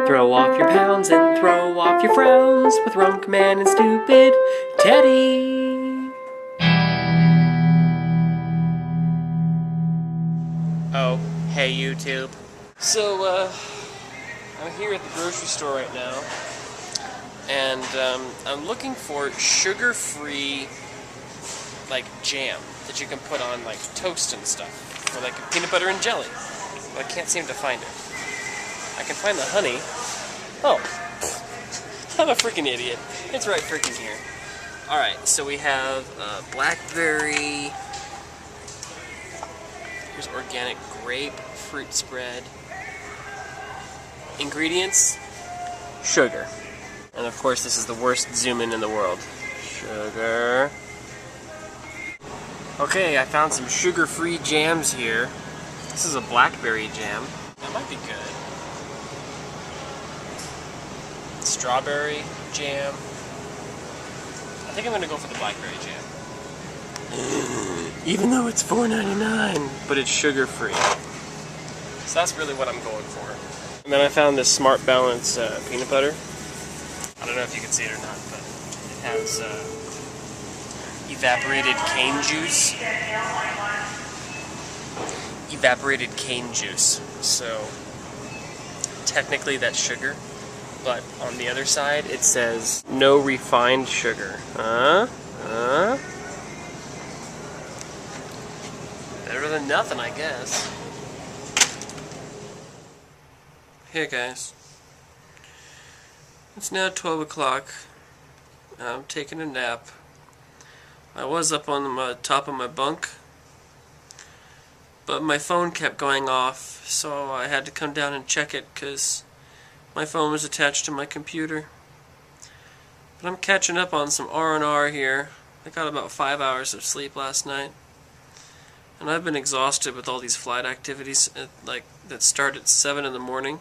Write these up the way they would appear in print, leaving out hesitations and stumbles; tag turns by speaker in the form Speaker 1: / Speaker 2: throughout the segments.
Speaker 1: Throw off your pounds and throw off your frowns with Runkman and Stupid Teddy. Oh, hey YouTube. So, I'm here at the grocery store right now, and I'm looking for sugar-free, like, jam that you can put on, like, toast and stuff, or like peanut butter and jelly, but I can't seem to find it. I can find the honey. Oh, I'm a freaking idiot. It's right freaking here. Alright, so we have blackberry, here's organic grapefruit spread. Ingredients, sugar. And of course this is the worst zoom in the world. Sugar. Okay, I found some sugar-free jams here. This is a blackberry jam. That might be good. Strawberry jam. I think I'm gonna go for the blackberry jam. Even though it's $4.99, but it's sugar-free. So that's really what I'm going for. And then I found this Smart Balance peanut butter. I don't know if you can see it or not, but it has evaporated cane juice. Evaporated cane juice. So technically that's sugar, but on the other side it says no refined sugar. Better than nothing, I guess. Hey guys, it's now 12 o'clock. I'm taking a nap. I was up on the top of my bunk, but my phone kept going off, so I had to come down and check it because my phone was attached to my computer. But I'm catching up on some R&R here. I got about 5 hours of sleep last night, and I've been exhausted with all these flight activities that start at 7 in the morning.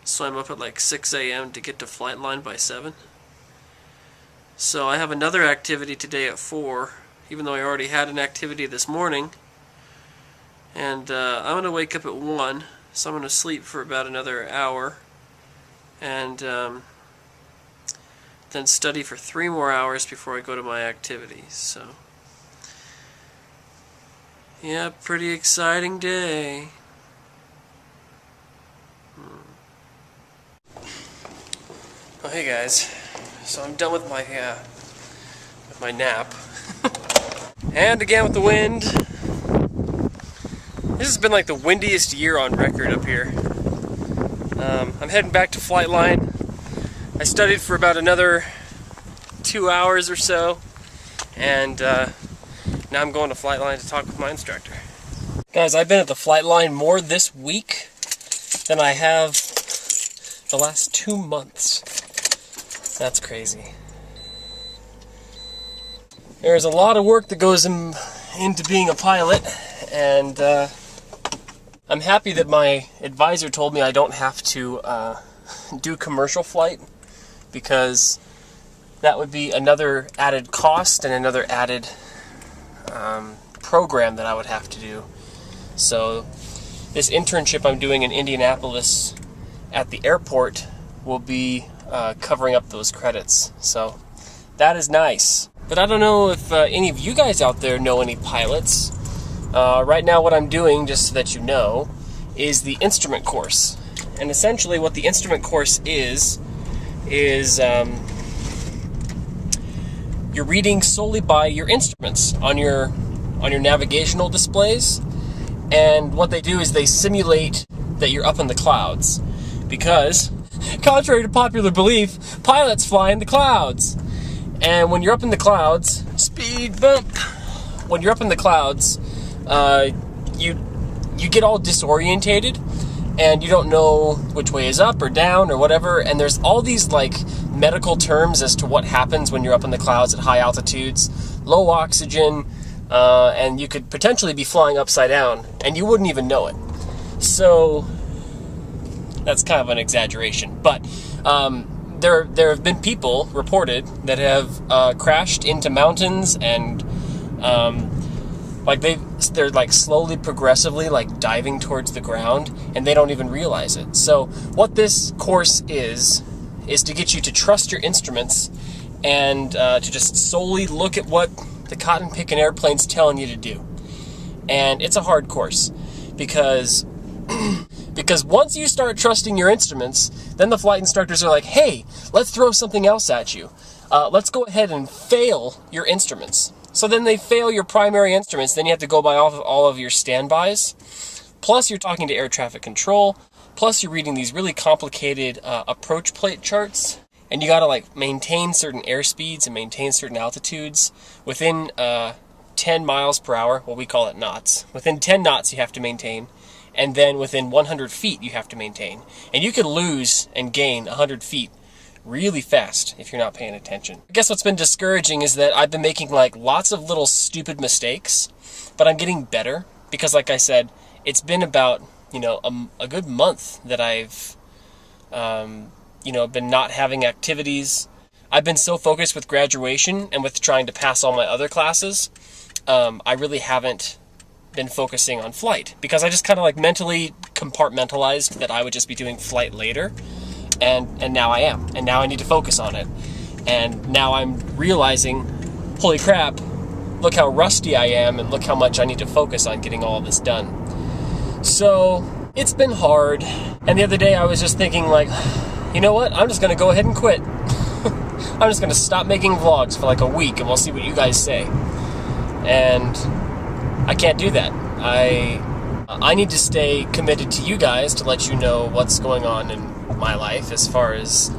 Speaker 1: So I'm up at like 6 a.m. to get to flight line by 7. So I have another activity today at 4, even though I already had an activity this morning. And I'm going to wake up at 1, so I'm going to sleep for about another hour. And then study for 3 more hours before I go to my activity. So, yeah, pretty exciting day. Oh, hey guys, so I'm done with my nap, and again with the wind. This has been like the windiest year on record up here. I'm heading back to flight line. I studied for about another 2 hours or so, and now I'm going to flight line to talk with my instructor. Guys, I've been at the flight line more this week than I have the last 2 months. That's crazy. There's a lot of work that goes into being a pilot, and I'm happy that my advisor told me I don't have to do commercial flight, because that would be another added cost and another added program that I would have to do. So this internship I'm doing in Indianapolis at the airport will be covering up those credits, so that is nice. But I don't know if any of you guys out there know any pilots. Right now what I'm doing, just so that you know, is the instrument course. And essentially what the instrument course is you're reading solely by your instruments on your navigational displays, and what they do is they simulate that you're up in the clouds, because contrary to popular belief, pilots fly in the clouds. And when you're up in the clouds, speed bump, when you're up in the clouds, you get all disorientated, and you don't know which way is up or down or whatever, and there's all these like medical terms as to what happens when you're up in the clouds at high altitudes, low oxygen, and you could potentially be flying upside down, and you wouldn't even know it. So that's kind of an exaggeration, but there have been people reported that have crashed into mountains and Like they're like slowly, progressively like diving towards the ground, and they don't even realize it. So what this course is to get you to trust your instruments and to just solely look at what the cotton picking airplane's telling you to do. And it's a hard course because once you start trusting your instruments, then the flight instructors are like, hey, let's throw something else at you. Let's go ahead and fail your instruments. So then they fail your primary instruments, then you have to go by all of your standbys. Plus you're talking to air traffic control, plus you're reading these really complicated approach plate charts, and you gotta like maintain certain airspeeds and maintain certain altitudes within 10 miles per hour, well we call it knots. Within 10 knots you have to maintain, and then within 100 feet you have to maintain. And you could lose and gain 100 feet really fast if you're not paying attention. I guess what's been discouraging is that I've been making like lots of little stupid mistakes, but I'm getting better because, like I said, it's been about, a good month that I've, been not having activities. I've been so focused with graduation and with trying to pass all my other classes, I really haven't been focusing on flight because I just kind of like mentally compartmentalized that I would just be doing flight later. And now I am. And now I need to focus on it. And now I'm realizing, holy crap, look how rusty I am and look how much I need to focus on getting all of this done. So it's been hard. And the other day I was just thinking like, you know what? I'm just going to go ahead and quit. I'm just going to stop making vlogs for like a week and we'll see what you guys say. And I can't do that. I need to stay committed to you guys to let you know what's going on in my life as far as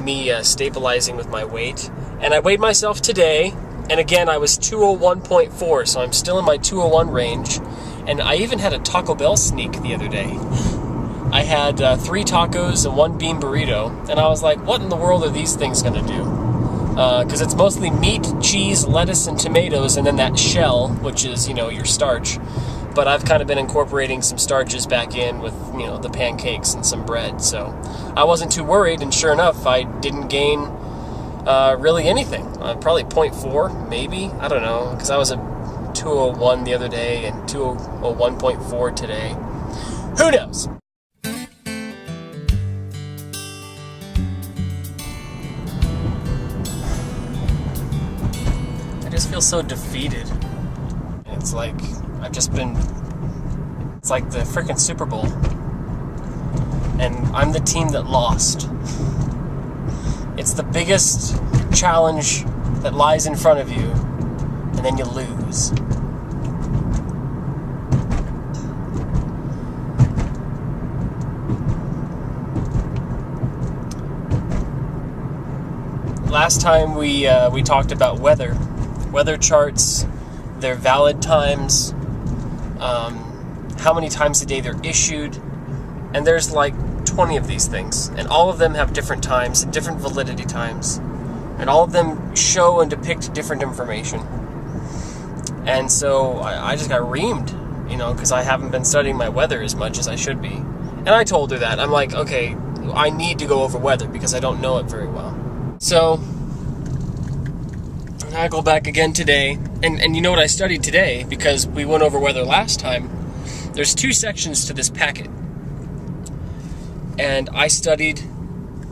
Speaker 1: me stabilizing with my weight. And I weighed myself today, and again I was 201.4, so I'm still in my 201 range. And I even had a Taco Bell sneak the other day. I had 3 tacos and 1 bean burrito, and I was like, what in the world are these things gonna do? Because it's mostly meat, cheese, lettuce, and tomatoes, and then that shell, which is, your starch. But I've kind of been incorporating some starches back in with, the pancakes and some bread. So I wasn't too worried, and sure enough, I didn't gain really anything. Probably 0.4, maybe. I don't know, because I was at 201 the other day and 201.4 today. Who knows? I just feel so defeated. It's like it's like the freaking Super Bowl. And I'm the team that lost. It's the biggest challenge that lies in front of you, and then you lose. Last time we talked about weather charts, their valid times, how many times a day they're issued, and there's like 20 of these things, and all of them have different times and different validity times, and all of them show and depict different information. And so I just got reamed, because I haven't been studying my weather as much as I should be. And I told her that. I'm like, okay, I need to go over weather because I don't know it very well. So I go back again today, and you know what I studied today, because we went over weather last time. There's 2 sections to this packet, and I studied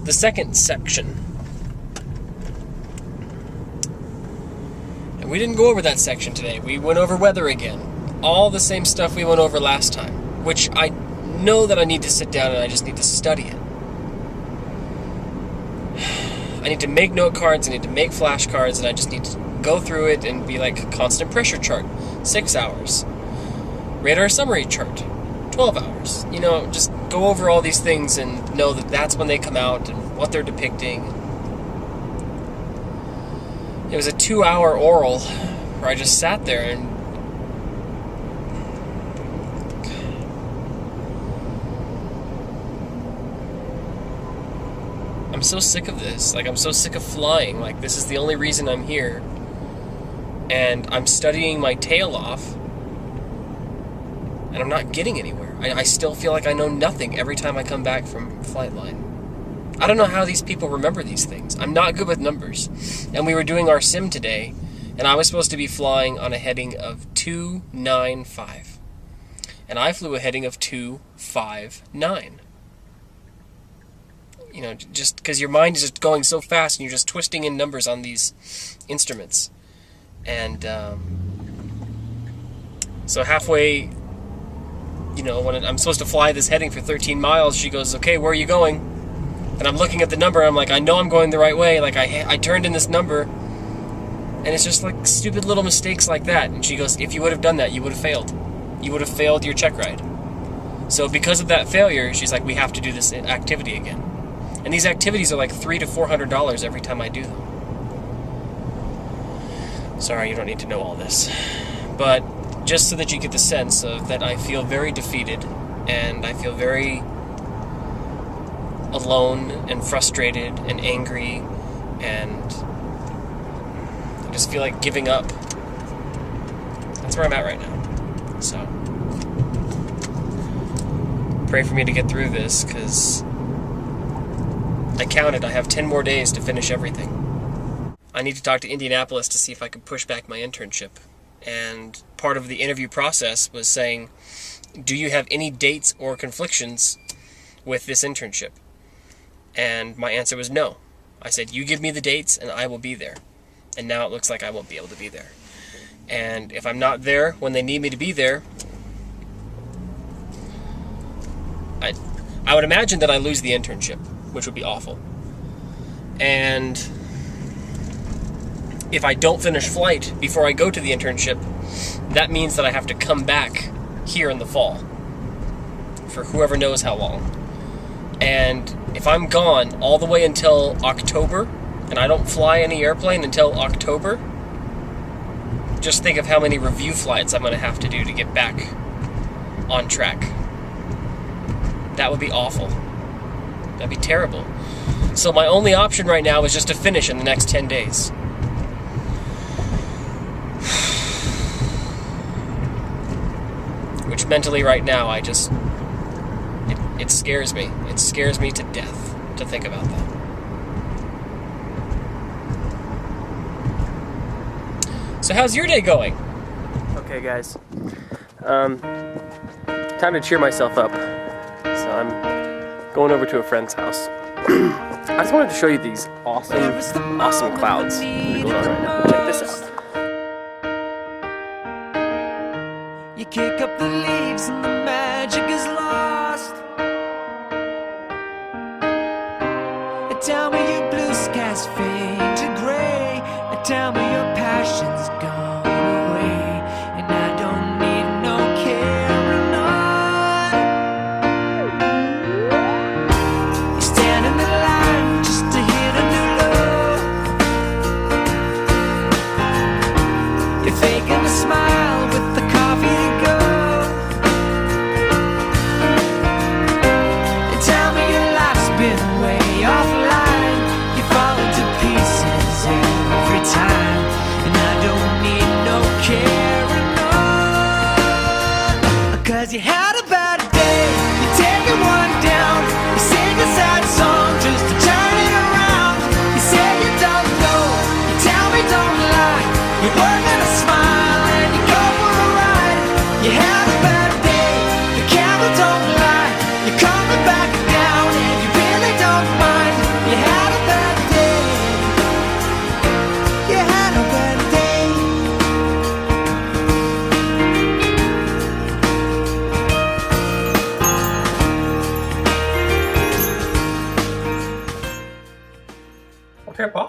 Speaker 1: the second section. And we didn't go over that section today. We went over weather again. All the same stuff we went over last time, which I know that I need to sit down and I just need to study it. I need to make note cards, I need to make flashcards, and I just need to go through it and be like, constant pressure chart, 6 hours. Radar summary chart, 12 hours. Just go over all these things and know that that's when they come out and what they're depicting. It was a 2-hour oral where I just sat there and I'm so sick of this. Like, I'm so sick of flying. Like, this is the only reason I'm here. And I'm studying my tail off. And I'm not getting anywhere. I still feel like I know nothing every time I come back from flight line. I don't know how these people remember these things. I'm not good with numbers. And we were doing our sim today, And I was supposed to be flying on a heading of 295. And I flew a heading of 259. You know, just because your mind is just going so fast and you're just twisting in numbers on these instruments. And so halfway, you know, when I'm supposed to fly this heading for 13 miles, she goes, okay, where are you going? And I'm looking at the number, I'm like, I know I'm going the right way. Like, I turned in this number, and it's just like stupid little mistakes like that. And she goes, if you would have done that, you would have failed. You would have failed your check ride. So because of that failure, she's like, we have to do this activity again. And these activities are like $300 to $400 every time I do them. Sorry, you don't need to know all this. But just so that you get the sense of that I feel very defeated, and I feel very alone and frustrated and angry, and I just feel like giving up. That's where I'm at right now. So pray for me to get through this, because I counted, I have 10 more days to finish everything. I need to talk to Indianapolis to see if I can push back my internship. And part of the interview process was saying, do you have any dates or conflictions with this internship? And my answer was no. I said, you give me the dates and I will be there. And now it looks like I won't be able to be there. And if I'm not there when they need me to be there, I would imagine that I lose the internship, which would be awful. And if I don't finish flight before I go to the internship, that means that I have to come back here in the fall for whoever knows how long. And if I'm gone all the way until October, and I don't fly any airplane until October, just think of how many review flights I'm going to have to do to get back on track. That would be awful. That'd be terrible. So my only option right now is just to finish in the next 10 days. Which mentally right now, it scares me. It scares me to death to think about that. So how's your day going? Okay, guys. Time to cheer myself up. So I'm going over to a friend's house. I just wanted to show you these awesome clouds that are going on right now. Check this out.
Speaker 2: You kick up the leaves and the magic is lost. Tell me your blue skies fade to gray. Tell me your passion's gone away. And I don't need no carrying on. You stand in the line just to hit a new low. You're faking a smile with the coffee to go. And tell me your life's been way offline. You fall into pieces every time. And I don't need no carrying on. Cause you had a bad day. You take it one down. You sing a sad song just to turn it around. You say you don't know. You tell me don't lie. You work at a smile and you go for a ride. You had a bad day. The camera don't lie. You're coming back down and you really don't mind. You had a bad day. You had a bad day.
Speaker 1: Okay, bye.